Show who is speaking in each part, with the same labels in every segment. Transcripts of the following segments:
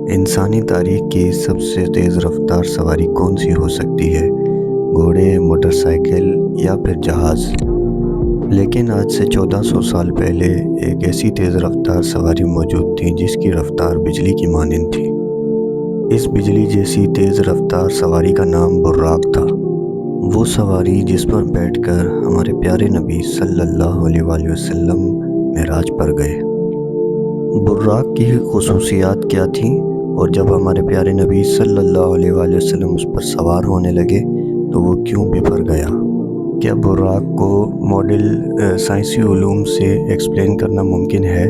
Speaker 1: انسانی تاریخ کی سب سے تیز رفتار سواری کون سی ہو سکتی ہے؟ گھوڑے، موٹر سائیکل یا پھر جہاز؟ لیکن آج سے 1400 سال پہلے ایک ایسی تیز رفتار سواری موجود تھی جس کی رفتار بجلی کی مانند تھی۔ اس بجلی جیسی تیز رفتار سواری کا نام براق تھا۔ وہ سواری جس پر بیٹھ کر ہمارے پیارے نبی صلی اللہ علیہ وآلہ وسلم معراج پر گئے۔ براق کی خصوصیات کیا تھیں، اور جب ہمارے پیارے نبی صلی اللہ علیہ وآلہ وسلم اس پر سوار ہونے لگے تو وہ کیوں بفر گیا؟ کیا براق کو ماڈل سائنسی علوم سے ایکسپلین کرنا ممکن ہے؟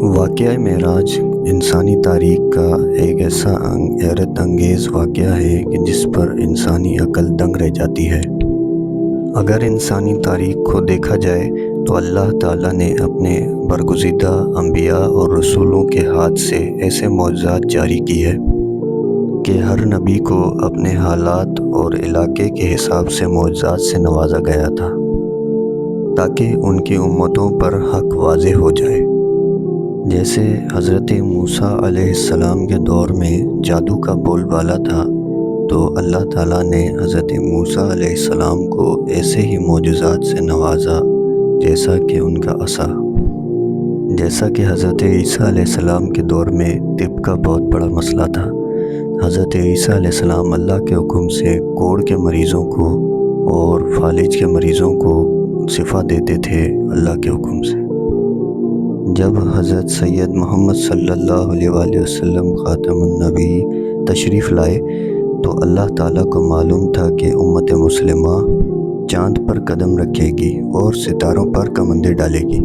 Speaker 1: واقعہ معراج انسانی تاریخ کا ایک ایسا حیرت انگیز واقعہ ہے کہ جس پر انسانی عقل دنگ رہ جاتی ہے۔ اگر انسانی تاریخ کو دیکھا جائے تو اللہ تعالیٰ نے اپنے برگزیدہ انبیاء اور رسولوں کے ہاتھ سے ایسے معجزات جاری کی ہے کہ ہر نبی کو اپنے حالات اور علاقے کے حساب سے معجزات سے نوازا گیا تھا تاکہ ان کی امتوں پر حق واضح ہو جائے۔ جیسے حضرت موسیٰ علیہ السلام کے دور میں جادو کا بول بالا تھا، تو اللہ تعالیٰ نے حضرت موسیٰ علیہ السلام کو ایسے ہی معجزات سے نوازا جیسا کہ ان کا عصا۔ جیسا کہ حضرت عیسیٰ علیہ السلام کے دور میں طب کا بہت بڑا مسئلہ تھا، حضرت عیسیٰ علیہ السلام اللہ کے حکم سے کوڑ کے مریضوں کو اور فالج کے مریضوں کو شفا دیتے تھے اللہ کے حکم سے۔ جب حضرت سید محمد صلی اللہ علیہ وآلہ وسلم خاتم النبی تشریف لائے تو اللہ تعالیٰ کو معلوم تھا کہ امت مسلمہ چاند پر قدم رکھے گی اور ستاروں پر کمندیں ڈالے گی۔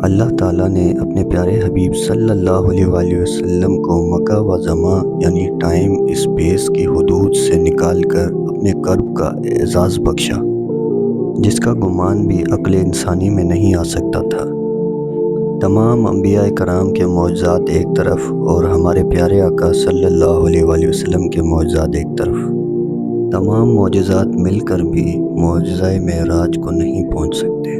Speaker 1: اللہ تعالیٰ نے اپنے پیارے حبیب صلی اللہ علیہ وآلہ وسلم کو مکہ و زمان یعنی ٹائم اسپیس کی حدود سے نکال کر اپنے قرب کا اعزاز بخشا، جس کا گمان بھی عقل انسانی میں نہیں آ سکتا تھا۔ تمام انبیاء کرام کے معجزات ایک طرف اور ہمارے پیارے آقا صلی اللہ علیہ وآلہ وسلم کے معجزات ایک طرف، تمام معجزات مل کر بھی معجزہ معراج کو نہیں پہنچ سکتے۔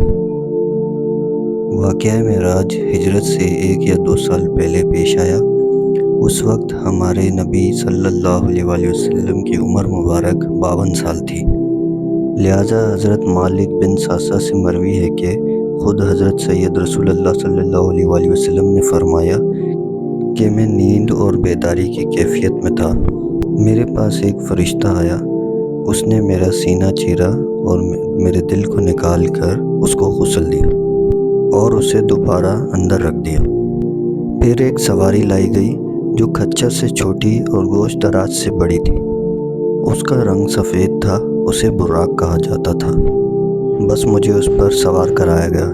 Speaker 1: واقعہ معراج ہجرت سے 1 یا 2 سال پہلے پیش آیا۔ اس وقت ہمارے نبی صلی اللہ علیہ وآلہ وسلم کی عمر مبارک 52 سال تھی، لہٰذا حضرت مالک بن ساسا سے مروی ہے کہ خود حضرت سید رسول اللہ صلی اللہ علیہ وآلہ وسلم نے فرمایا کہ میں نیند اور بیداری کی کیفیت میں تھا، میرے پاس ایک فرشتہ آیا، اس نے میرا سینہ چیرا اور میرے دل کو نکال کر اس کو غسل دیا اور اسے دوبارہ اندر رکھ دیا۔ پھر ایک سواری لائی گئی جو خچر سے چھوٹی اور گوشت دراز سے بڑی تھی، اس کا رنگ سفید تھا، اسے براق کہا جاتا تھا۔ بس مجھے اس پر سوار کرایا گیا۔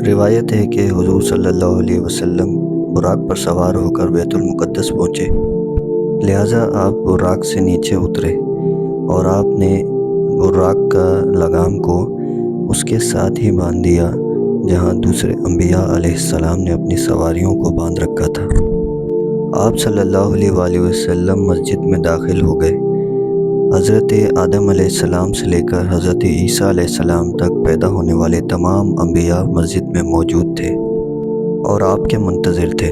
Speaker 1: روایت ہے کہ حضور صلی اللہ علیہ وسلم براق پر سوار ہو کر بیت المقدس پہنچے، لہٰذا آپ براق سے نیچے اترے اور آپ نے براق کا لگام کو اس کے ساتھ ہی باندھ دیا جہاں دوسرے انبیاء علیہ السلام نے اپنی سواریوں کو باندھ رکھا تھا۔ آپ صلی اللہ علیہ وآلہ وسلم مسجد میں داخل ہو گئے۔ حضرت آدم علیہ السلام سے لے کر حضرت عیسیٰ علیہ السلام تک پیدا ہونے والے تمام انبیاء مسجد میں موجود تھے اور آپ کے منتظر تھے،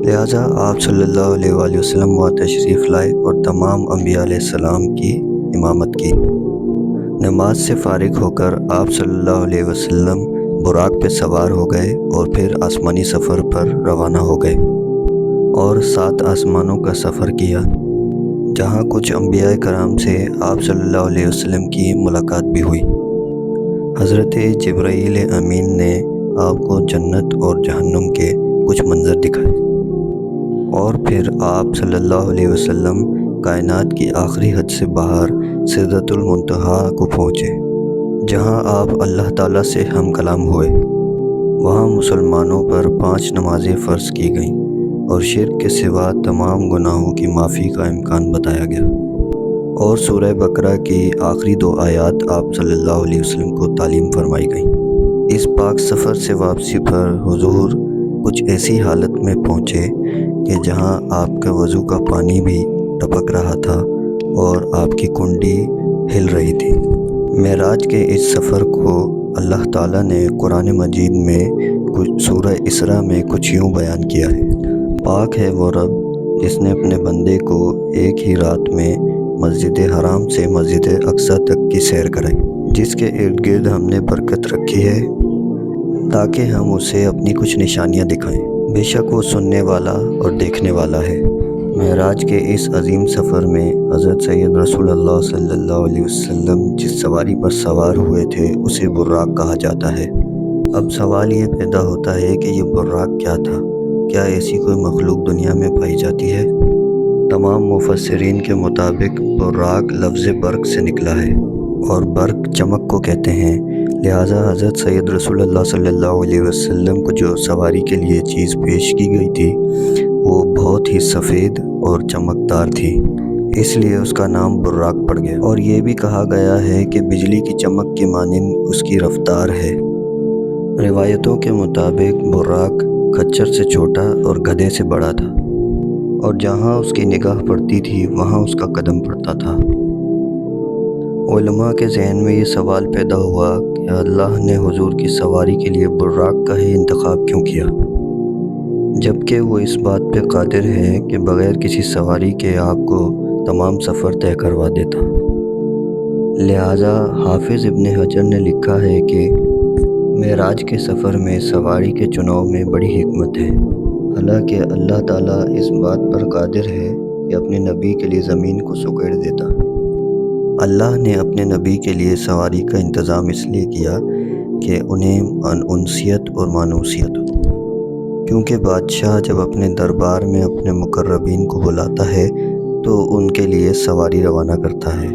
Speaker 1: لہٰذا آپ صلی اللہ علیہ وآلہ وسلم وہاں تشریف لائے اور تمام انبیاء علیہ السلام کی امامت کی۔ نماز سے فارغ ہو کر آپ صلی اللہ علیہ وسلم براق پہ سوار ہو گئے اور پھر آسمانی سفر پر روانہ ہو گئے اور 7 آسمانوں کا سفر کیا، جہاں کچھ انبیاء کرام سے آپ صلی اللہ علیہ وسلم کی ملاقات بھی ہوئی۔ حضرت جبرائیل امین نے آپ کو جنت اور جہنم کے کچھ منظر دکھائے، اور پھر آپ صلی اللہ علیہ وسلم کائنات کی آخری حد سے باہر سدرۃ المنتہا کو پہنچے، جہاں آپ اللہ تعالیٰ سے ہم کلام ہوئے۔ وہاں مسلمانوں پر 5 نمازیں فرض کی گئیں اور شرک کے سوا تمام گناہوں کی معافی کا امکان بتایا گیا، اور سورہ بقرہ کی آخری 2 آیات آپ صلی اللہ علیہ وسلم کو تعلیم فرمائی گئیں۔ اس پاک سفر سے واپسی پر حضور کچھ ایسی حالت میں پہنچے کہ جہاں آپ کا وضو کا پانی بھی ٹپک رہا تھا اور آپ کی کنڈی ہل رہی تھی۔ معراج کے اس سفر کو اللہ تعالیٰ نے قرآن مجید میں سورہ اسراء میں کچھ یوں بیان کیا ہے: پاک ہے وہ رب جس نے اپنے بندے کو ایک ہی رات میں مسجد حرام سے مسجد اقصی تک کی سیر کرائی، جس کے ارد گرد ہم نے برکت رکھی ہے تاکہ ہم اسے اپنی کچھ نشانیاں دکھائیں۔ بے شک وہ سننے والا اور دیکھنے والا ہے۔ معراج کے اس عظیم سفر میں حضرت سید رسول اللہ صلی اللہ علیہ وسلم جس سواری پر سوار ہوئے تھے اسے براق کہا جاتا ہے۔ اب سوال یہ پیدا ہوتا ہے کہ یہ براق کیا تھا؟ کیا ایسی کوئی مخلوق دنیا میں پائی جاتی ہے؟ تمام مفسرین کے مطابق براق لفظ برق سے نکلا ہے، اور برق چمک کو کہتے ہیں، لہٰذا حضرت سید رسول اللہ صلی اللہ علیہ وسلم کو جو سواری کے لیے چیز پیش کی گئی تھی وہ بہت ہی سفید اور چمکدار تھی، اس لیے اس کا نام براق پڑ گیا۔ اور یہ بھی کہا گیا ہے کہ بجلی کی چمک کے مانند اس کی رفتار ہے۔ روایتوں کے مطابق براق کھچر سے چھوٹا اور گدھے سے بڑا تھا، اور جہاں اس کی نگاہ پڑتی تھی وہاں اس کا قدم پڑتا تھا۔ علماء کے ذہن میں یہ سوال پیدا ہوا کہ اللہ نے حضور کی سواری کے لیے براق کا ہی انتخاب کیوں کیا، جبکہ وہ اس بات پہ قادر ہے کہ بغیر کسی سواری کے آپ کو تمام سفر طے کروا دیتا۔ لہٰذا حافظ ابن حجر نے لکھا ہے کہ معراج کے سفر میں سواری کے چناؤ میں بڑی حکمت ہے، حالانکہ اللہ تعالیٰ اس بات پر قادر ہے کہ اپنے نبی کے لیے زمین کو سکیڑ دیتا۔ اللہ نے اپنے نبی کے لیے سواری کا انتظام اس لیے کیا کہ انہیں انسیت اور مانوسیت ہو، کیونکہ بادشاہ جب اپنے دربار میں اپنے مقربین کو بلاتا ہے تو ان کے لیے سواری روانہ کرتا ہے۔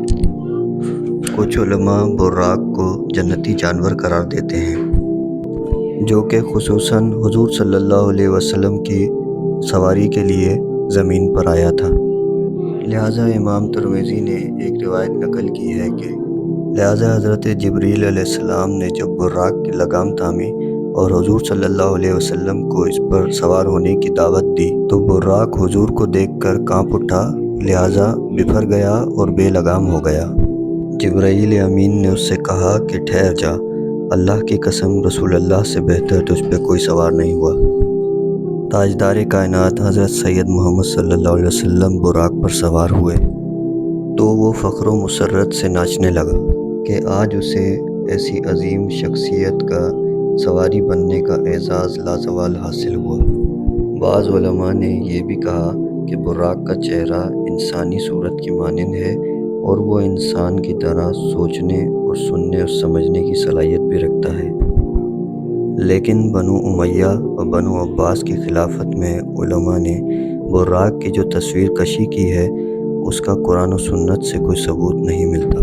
Speaker 1: کچھ علماء براق کو جنتی جانور قرار دیتے ہیں، جو کہ خصوصاً حضور صلی اللہ علیہ وسلم کی سواری کے لیے زمین پر آیا تھا۔ لہٰذا امام ترمذی نے ایک روایت نقل کی ہے کہ لہٰذا حضرت جبریل علیہ السلام نے جب براق کی لگام تھامی اور حضور صلی اللہ علیہ وسلم کو اس پر سوار ہونے کی دعوت دی تو براق حضور کو دیکھ کر کانپ اٹھا، لہٰذا بپھر گیا اور بے لگام ہو گیا۔ جبرائیل امین نے اس سے کہا کہ ٹھہر جا، اللہ کی قسم رسول اللہ سے بہتر تجھ پہ کوئی سوار نہیں ہوا۔ تاجدار کائنات حضرت سید محمد صلی اللہ علیہ وسلم براق پر سوار ہوئے تو وہ فخر و مسرت سے ناچنے لگا کہ آج اسے ایسی عظیم شخصیت کا سواری بننے کا اعزاز لازوال حاصل ہوا۔ بعض علماء نے یہ بھی کہا کہ براق کا چہرہ انسانی صورت کی مانند ہے اور وہ انسان کی طرح سوچنے اور سننے اور سمجھنے کی صلاحیت بھی رکھتا ہے، لیکن بنو امیہ اور بنو عباس کی خلافت میں علماء نے براق کی جو تصویر کشی کی ہے اس کا قرآن و سنت سے کوئی ثبوت نہیں ملتا۔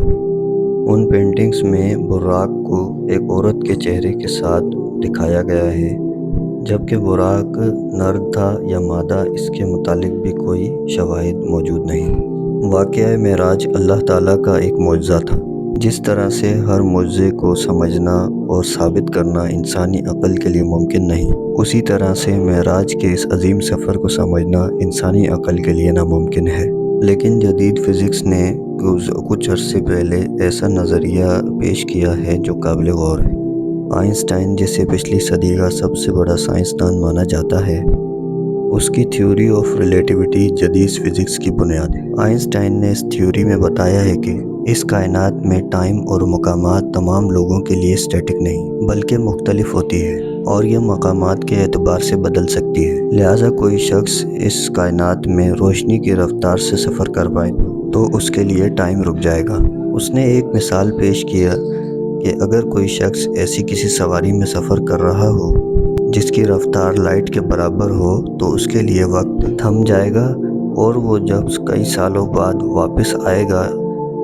Speaker 1: ان پینٹنگز میں براق کو ایک عورت کے چہرے کے ساتھ دکھایا گیا ہے، جبکہ براق نر تھا یا مادہ اس کے متعلق بھی کوئی شواہد موجود نہیں۔ واقعہ معراج اللہ تعالیٰ کا ایک معجزہ تھا۔ جس طرح سے ہر معجزے کو سمجھنا اور ثابت کرنا انسانی عقل کے لیے ممکن نہیں، اسی طرح سے معراج کے اس عظیم سفر کو سمجھنا انسانی عقل کے لیے ناممکن ہے۔ لیکن جدید فزکس نے کچھ عرصے پہلے ایسا نظریہ پیش کیا ہے جو قابل غور ہے۔ آئنسٹائن جسے پچھلی صدی کا سب سے بڑا سائنسدان مانا جاتا ہے، اس کی تھیوری آف ریلیٹیوٹی جدید فزکس کی بنیاد ہے۔ آئنسٹائن نے اس تھیوری میں بتایا ہے کہ اس کائنات میں ٹائم اور مقامات تمام لوگوں کے لیے اسٹیٹک نہیں بلکہ مختلف ہوتی ہے، اور یہ مقامات کے اعتبار سے بدل سکتی ہے۔ لہٰذا کوئی شخص اس کائنات میں روشنی کی رفتار سے سفر کر پائے تو اس کے لیے ٹائم رک جائے گا۔ اس نے ایک مثال پیش کیا کہ اگر کوئی شخص ایسی کسی سواری میں سفر کر رہا ہو جس کی رفتار لائٹ کے برابر ہو تو اس کے لیے وقت تھم جائے گا، اور وہ جب کئی سالوں بعد واپس آئے گا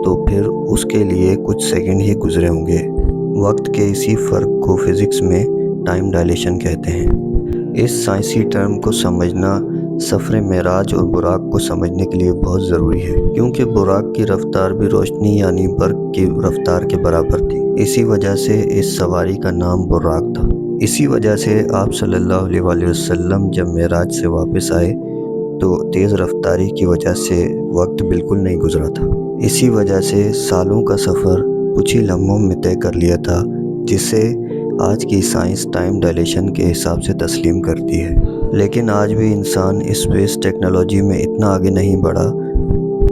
Speaker 1: تو پھر اس کے لیے کچھ سیکنڈ ہی گزرے ہوں گے۔ وقت کے اسی فرق کو فزکس میں ٹائم ڈائلیشن کہتے ہیں۔ اس سائنسی ٹرم کو سمجھنا سفر معراج اور براق کو سمجھنے کے لیے بہت ضروری ہے، کیونکہ براق کی رفتار بھی روشنی یعنی برق کی رفتار کے برابر تھی۔ اسی وجہ سے اس سواری کا نام براق تھا۔ اسی وجہ سے آپ صلی اللہ علیہ وآلہ وسلم جب معراج سے واپس آئے تو تیز رفتاری کی وجہ سے وقت بالکل نہیں گزرا تھا۔ اسی وجہ سے سالوں کا سفر کچھ ہی لمحوں میں طے کر لیا تھا، جسے آج کی سائنس ٹائم ڈائلیشن کے حساب سے تسلیم کرتی ہے، لیکن آج بھی انسان اسپیس ٹیکنالوجی میں اتنا آگے نہیں بڑھا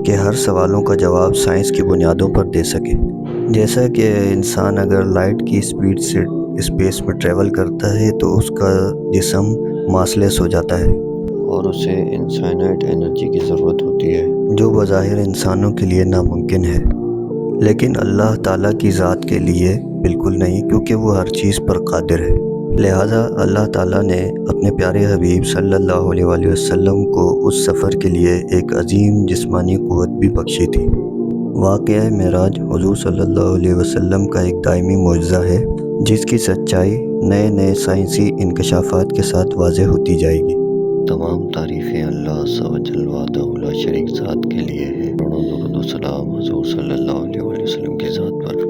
Speaker 1: کہ ہر سوالوں کا جواب سائنس کی بنیادوں پر دے سکے۔ جیسا کہ انسان اگر لائٹ کی اسپیڈ سے اسپیس میں ٹریول کرتا ہے تو اس کا جسم ماسلیس ہو جاتا ہے اور اسے انفائنائٹ انرجی کی ضرورت ہوتی ہے، جو بظاہر انسانوں کے لیے ناممکن ہے، لیکن اللہ تعالیٰ کی ذات کے لیے بالکل نہیں، کیونکہ وہ ہر چیز پر قادر ہے۔ لہٰذا اللہ تعالیٰ نے اپنے پیارے حبیب صلی اللہ علیہ وآلہ وسلم کو اس سفر کے لیے ایک عظیم جسمانی قوت بھی بخشی تھی۔ واقعہ معراج حضور صلی اللہ علیہ وسلم کا ایک دائمی معجزہ ہے، جس کی سچائی نئے نئے سائنسی انکشافات کے ساتھ واضح ہوتی جائے گی۔ تمام تعریفیں اللہ عز و جل وحدہ لا شریک ذات کے لیے ہے۔ درود و سلام حضور صلی اللہ علیہ وسلم کی ذات پر۔